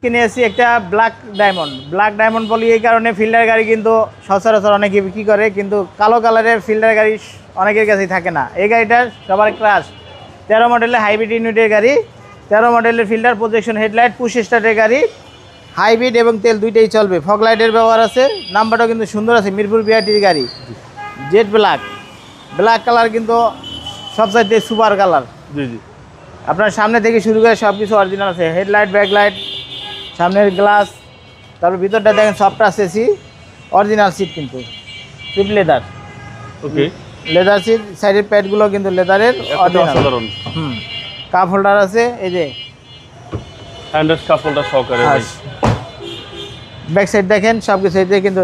কিনে এসেছি একটা ব্ল্যাক ডায়মন্ড বলি এই কারণে, ফিল্ডার গাড়ি কিন্তু সচরাচর অনেকে বিক্রি করে, কিন্তু কালো কালারের ফিল্ডার গাড়ি অনেকের কাছেই থাকে না। এই গাড়িটা সবার ক্রাশ। 13 মডেলের হাইব্রিড ইউনিটের গাড়ি, 13 মডেলের ফিল্ডার, প্রজেকশন হেডলাইট, পুশ স্টার্টের গাড়ি, হাইব্রিড এবং তেল দুইটাই চলবে। ফগ লাইটের ব্যবহার আছে, নাম্বারটাও কিন্তু সুন্দর আছে, মিরপুর বিআরটির গাড়ি। জেড ব্ল্যাক কালার কিন্তু সবচাইতে সুপার কালার। জি জি। আপনার সামনে থেকে শুরু করে সব কিছু অরিজিনাল আছে, হেডলাইট, ব্যাকলাইট, সামনের গ্লাস, তারপর ভিতরটা দেখেন সফট এসি, অরিজিনাল সিট কিন্তু ট্রিপল লেদার। ওকে, লেদার সিট, সাইডের প্যাডগুলো কিন্তু লেদারের অসাধারণ। কাপ হোল্ডার আছে, এই যে হ্যান্ডেল কাপ হোল্ডার সহকারে। ব্যাক সাইড দেখেন সব কিছু এতে কিন্তু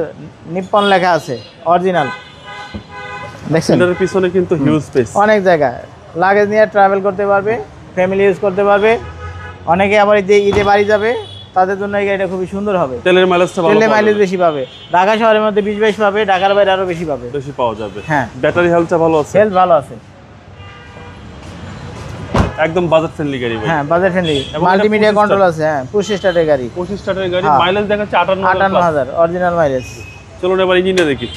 নিপ্পন লেখা আছে, অরিজিনাল। দেখছেন এটার পিছনে কিন্তু হিউজ স্পেস, অনেক জায়গা, লাগেজ নিয়ে ট্রাভেল করতে পারবে, ফ্যামিলি ইউজ করতে পারবে। অনেকে আবার ঈদে বাড়ি যাবে, তাদের জন্য এই গাড়িটা খুবই সুন্দর হবে। তেলের মাইলেজটা ভালো, তেলের মাইলেজ বেশি পাবে। ঢাকা শহরের মধ্যে 20-22 পাবে, ঢাকার বাইরে আরো বেশি পাবে, বেশি পাওয়া যাবে। হ্যাঁ, ব্যাটারি হেলথটা ভালো আছে, হেলথ ভালো আছে, একদম বাজেট ফ্রেন্ডলি গাড়ি ভাই। হ্যাঁ বাজেট ফ্রেন্ডলি, মাল্টিমিডিয়া কন্ট্রোল আছে, হ্যাঁ পুশ স্টার্টের গাড়ি, 25 স্টার্টের গাড়ি, হ্যাঁ। মাইলেজ দেখাচ্ছে 58,000 অরিজিনাল মাইলেজ। চলুন এবার ইঞ্জিনটা দেখি।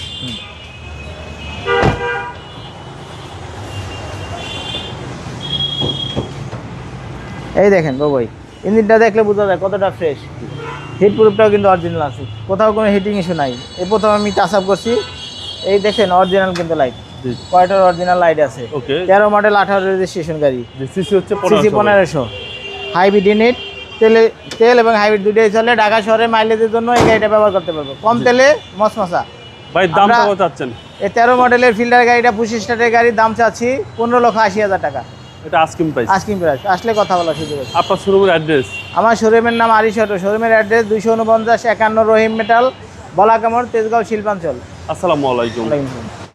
এই দেখেন বাবাই, ইঞ্জিনটা দেখলে বোঝা যায় কতটা ফ্রেশ। হিট প্রুফটাও কিন্তু অরিজিনাল আছে, কোথাও কোনো হিটিং ইস্যু নাই। এই প্রথম আমি টাচ আপ করছি, এই দেখেন অরিজিনাল কিন্তু লাইট, কয়টার অরিজিনাল লাইট আছে। ওকে, 13 মডেল 18 রেজিস্ট্রেশন গাড়ি, সিসি হচ্ছে সিসি 1500, হাইব্রিড ইউনিট, তেল এবং হাইব্রিড দুটোই চলে। ঢাকা শহরে মাইলেজের জন্য এই গাড়িটা ব্যবহার করতে পারবো, কম তেলে মশমশা। ভাই দাম কত চাচ্ছেন? এই 13 মডেলের ফিল্ডার গাড়িটা, পুশ স্টার্টের গাড়ির দাম চাচ্ছি 15,80,000 টাকা। এটা আস্কিং প্রাইস, আস্কিং প্রাইস, আসলে কথা বলা সুযোগ আছে। আপনার শোরুমের অ্যাড্রেস? আমার শোরুমের নাম আরিশ অটো, শোরুমের অ্যাড্রেস 249 51 রহিম মেটাল, বলাকামড়, তেজগাঁও, শিল্পাঞ্চল। আসসালামু আলাইকুম। ওয়ালাইকুম আসসালাম।